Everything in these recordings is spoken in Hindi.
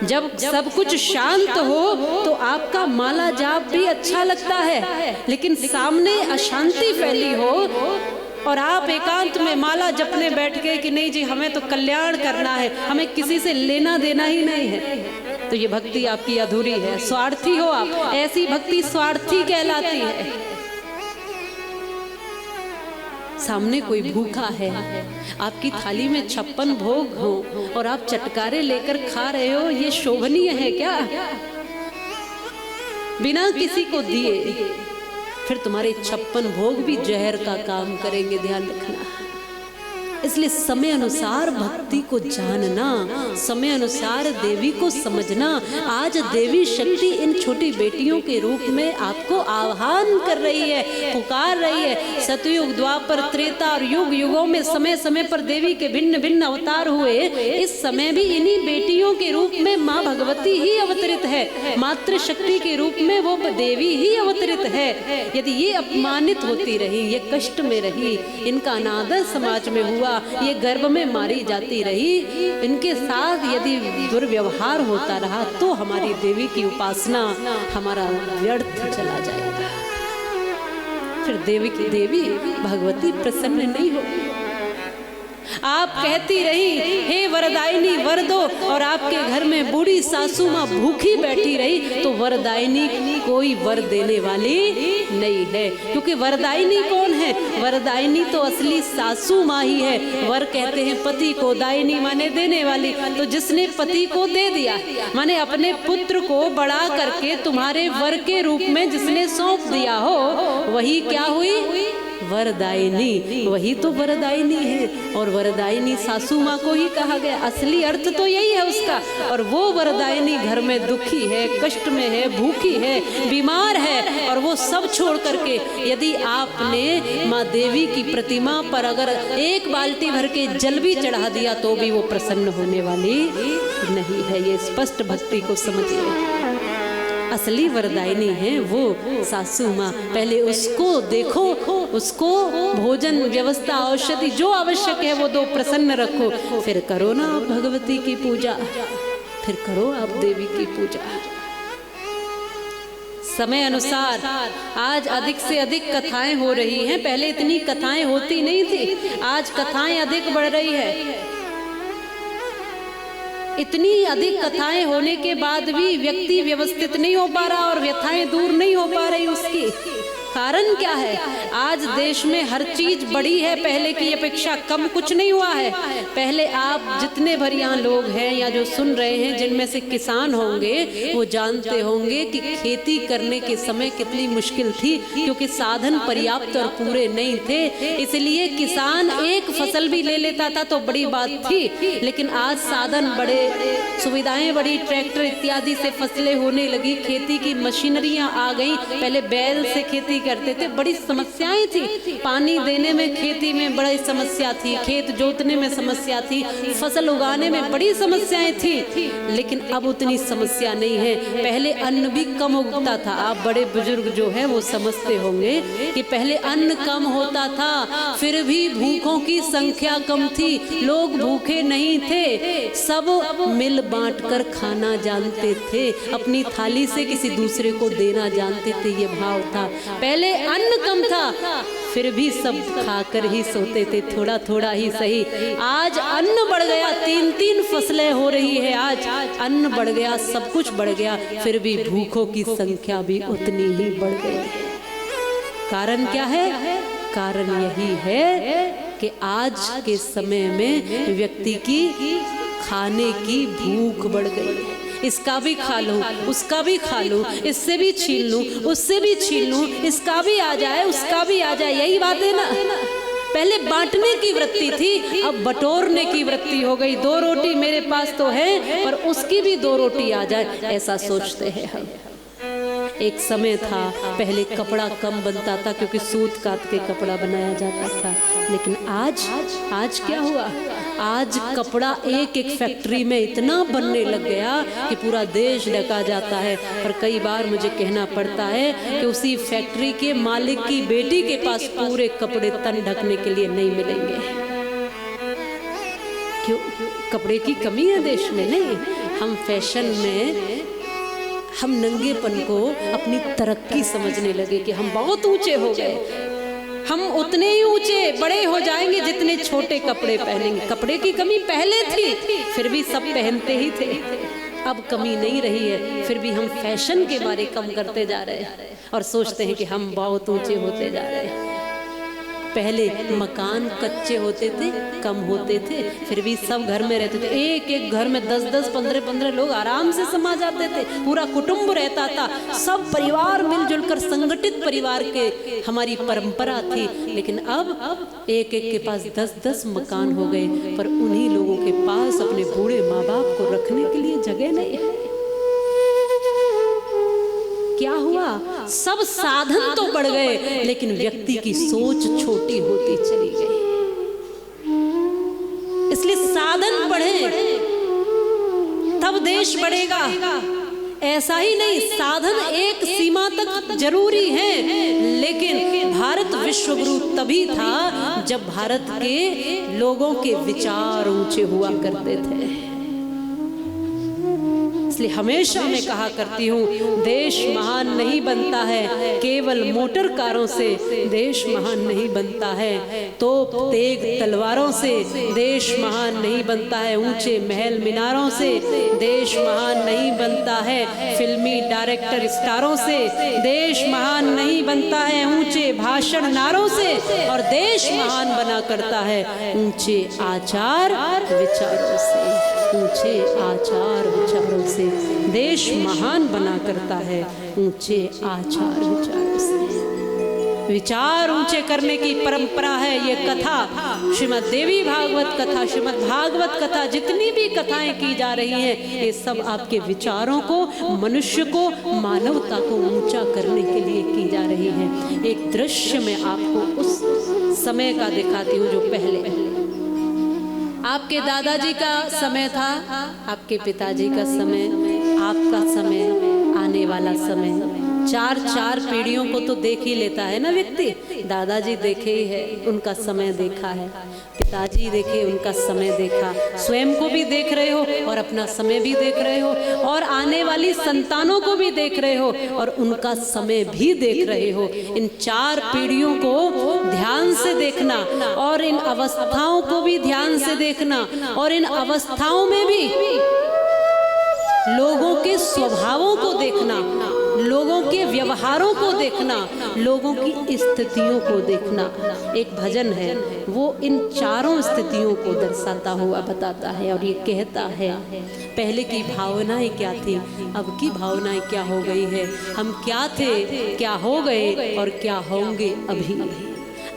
जब सब कुछ शांत हो तो आपका माला जाप भी अच्छा लगता है, लेकिन सामने अशांति फैली हो और आप एकांत में माला जपने बैठ गए कि नहीं जी हमें तो कल्याण करना है, हमें किसी से लेना देना ही नहीं है, तो ये भक्ति आपकी अधूरी है, स्वार्थी हो आप। ऐसी भक्ति स्वार्थी कहलाती है। सामने कोई भूखा है, आपकी थाली में 56 भोग हो और आप चटकारे लेकर खा रहे हो, ये शोभनीय है क्या? बिना किसी को दिए फिर तुम्हारे 56 भोग भी जहर का काम करेंगे, ध्यान रखना। इसलिए समय अनुसार भक्ति को जानना, समय अनुसार देवी को समझना। आज देवी शक्ति इन छोटी बेटियों के रूप में आपको आह्वान कर रही है, पुकार रही है। सतयुग, द्वापर, त्रेता और युग युगों में समय समय पर देवी के भिन्न भिन्न अवतार हुए। इस समय भी इन्हीं बेटियों के रूप में माँ भगवती ही अवतरित है, मातृ शक्ति के रूप में वो देवी ही अवतरित है। यदि ये अपमानित होती रही, ये कष्ट में रही, इनका अनादर समाज में हुआ, ये गर्भ में मारी जाती रही, इनके साथ यदि दुर्व्यवहार होता रहा, तो हमारी देवी की उपासना हमारा व्यर्थ चला जाएगा। फिर देवी भगवती प्रसन्न नहीं होगी। आप कहती रही हे वरदायिनी वर दो, और आपके घर में बूढ़ी सासू माँ भूखी बैठी रही, तो वरदायिनी कोई वर देने वाली नहीं है। क्योंकि वरदायिनी कौन है? वरदायिनी तो असली सासू माँ ही है। वर कहते हैं पति को, दायिनी माने देने वाली। तो जिसने पति को दे दिया, माने अपने पुत्र को बड़ा करके तुम्हारे वर के रूप में जिसने सौंप दिया हो, वही क्या हुई? वरदायिनी। वही तो वरदायिनी है। और वरदायिनी सासू माँ को ही कहा गया, असली अर्थ तो यही है उसका। और वो वरदायिनी घर में दुखी है, कष्ट में है, भूखी है, बीमार है, और वो सब छोड़ करके यदि आपने माँ देवी की प्रतिमा पर अगर एक बाल्टी भर के जल भी चढ़ा दिया, तो भी वो प्रसन्न होने वाली नहीं है। ये स्पष्ट भक्ति को समझिए। असली वरदायिनी है वो सासू माँ। पहले उसको देखो, उसको भोजन व्यवस्था औषधि जो आवश्यक है वो दो, प्रसन्न रखो, फिर करो ना आप भगवती की पूजा, फिर करो आप देवी की पूजा। समय अनुसार आज अधिक से अधिक कथाएं हो रही हैं। पहले इतनी कथाएं होती नहीं थी, आज कथाएं अधिक बढ़ रही है। इतनी अधिक कथाएं होने के बाद भी व्यक्ति व्यवस्थित नहीं हो पा रहा और व्यथाएं दूर नहीं हो पा रही। उसकी कारण क्या है? आज देश में हर चीज बड़ी है, पहले की अपेक्षा कम कुछ नहीं हुआ है। पहले आप जितने भर यहाँ लोग हैं या जो सुन रहे हैं, जिनमें से किसान होंगे, वो जानते होंगे कि खेती करने के समय कितनी मुश्किल थी, क्योंकि साधन पर्याप्त और पूरे नहीं थे। इसलिए किसान एक फसल भी ले लेता था तो बड़ी बात थी। लेकिन आज साधन बड़े, सुविधाएं बड़ी, ट्रैक्टर इत्यादि से फसलें होने लगी, खेती की मशीनरियां आ गई। पहले बैल से खेती करते थे, बड़ी समस्याएं थी। पानी देने में खेती में बड़ी समस्या थी, खेत जोतने में समस्या थी, फसल उगाने में बड़ी समस्याएं थी। लेकिन अब उतनी समस्या नहीं है। पहले अन्न भी कम उगता था। आप बड़े बुजुर्ग जो है वो समझते होंगे कि पहले अन्न कम होता था, फिर भी भूखों की संख्या कम थी, लोग भूखे नहीं थे, सब मिल बांट कर खाना जानते थे, अपनी थाली से किसी दूसरे को देना जानते थे। ये भाव था। पहले अन्न कम था, फिर भी सब खाकर ही सोते थे, थोड़ा थोड़ा ही सही। आज अन्न बढ़ गया, 3-3 फसलें हो रही है। आज अन्न बढ़ गया, सब कुछ बढ़ गया, फिर भी भूखों की संख्या भी उतनी ही बढ़ गई। कारण क्या है? कारण यही है कि आज के समय में व्यक्ति की खाने की भूख बढ़ गई है। इसका भी खा लूं, उसका भी खा लूं, इससे भी छीन लूं, उससे भी छीन लूं, इसका भी आ जाए, उसका भी आ जाए। यही बात है ना। पहले बांटने की वृत्ति थी, अब बटोरने की वृत्ति हो गई। 2 रोटी मेरे पास तो है, पर उसकी भी 2 रोटी आ जाए, ऐसा सोचते हैं हम। एक समय था, पहले कपड़ा कम बनता था क्योंकि सूत काट के कपड़ा बनाया जाता था। लेकिन आज क्या हुआ? आज कपड़ा एक एक फैक्ट्री में इतना बनने लग गया कि पूरा देश ढका जाता है। पर कई बार मुझे कहना पड़ता है कि उसी फैक्ट्री के मालिक की बेटी के पास पूरे कपड़े तन ढकने के लिए नहीं मिलेंगे। क्यों? कपड़े की कमी है देश में? नहीं, हम फैशन में हम नंगेपन को अपनी तरक्की समझने लगे कि हम बहुत ऊंचे हो गए, हम उतने ही ऊंचे बड़े हो जाएंगे जितने छोटे कपड़े पहनेंगे। कपड़े की कमी पहले थी, फिर भी सब पहनते ही थे। अब कमी नहीं रही है, फिर भी हम फैशन के बारे कम करते जा रहे हैं और सोचते हैं कि हम बहुत ऊंचे होते जा रहे हैं। पहले मकान कच्चे होते थे, कम होते थे, फिर भी सब घर में रहते थे। एक एक घर में 10-10, 15-15 लोग आराम से समा जाते थे, पूरा कुटुंब रहता था, सब परिवार मिलजुल कर संगठित परिवार के हमारी परंपरा थी। लेकिन अब एक एक के पास 10-10 मकान हो गए, पर उन्हीं लोगों के पास अपने बूढ़े माँ बाप को रखने के लिए जगह नहीं है। क्या हुआ? सब साधन तो बढ़ गए, लेकिन व्यक्ति की सोच छोटी होती चली गई। इसलिए साधन बढ़े तब देश बढ़ेगा। ऐसा ही नहीं, साधन एक सीमा तक जरूरी है, लेकिन भारत विश्वगुरु तभी था जब भारत के लोगों के विचार ऊंचे हुआ करते थे। इसलिए हमेशा मैं कहा करती हूँ, देश महान नहीं बनता है केवल मोटर कारों से, देश महान नहीं बनता है तोप तेग तलवारों से, देश महान नहीं बनता है ऊंचे महल मीनारों से, देश महान नहीं बनता है फिल्मी डायरेक्टर स्टारों से, देश महान नहीं बनता है ऊंचे भाषण नारों से, और देश महान बना करता है ऊंचे आचार विचारों से। ऊंचे आचार विचारों से देश महान बना करता है, ऊंचे आचार विचारों से। विचार ऊंचे करने की परंपरा है ये कथा, श्रीमद् देवी भागवत कथा, श्रीमद् भागवत कथा, जितनी भी कथाएं की जा रही हैं, ये सब आपके विचारों को, मनुष्य को, मानवता को ऊंचा करने के लिए की जा रही है। एक दृश्य में आपको उस समय का दिखाती हूँ जो पहले आपके दादाजी का समय था, आपके पिताजी का समय, आपका समय, आने वाला समय। 4 पीढ़ियों को तो देख ही लेता है ना व्यक्ति। दादाजी देखे ही है, उनका समय देखा है, पिताजी देखे, उनका समय देखा, स्वयं को भी देख रहे हो और अपना समय भी देख रहे हो, और आने वाली संतानों को भी देख रहे हो और उनका समय भी देख रहे हो। इन 4 पीढ़ियों को ध्यान से देखना और इन अवस्थाओं को भी ध्यान से देखना, और इन अवस्थाओं में भी लोगों के स्वभावों को देखना, लोगों के व्यवहारों को देखना, लोगों की स्थितियों को देखना। एक भजन है, वो इन 4 स्थितियों को दर्शाता हुआ बताता है और ये कहता है, पहले की भावनाएं क्या थी, अब की भावनाएं क्या हो गई है, हम क्या थे, क्या हो गए और क्या होंगे अभी।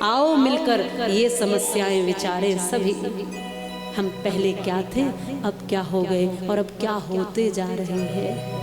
आओ मिलकर ये समस्याएं विचारें सभी। हम पहले क्या थे, अब क्या हो गए और अब क्या होते जा रहे हैं।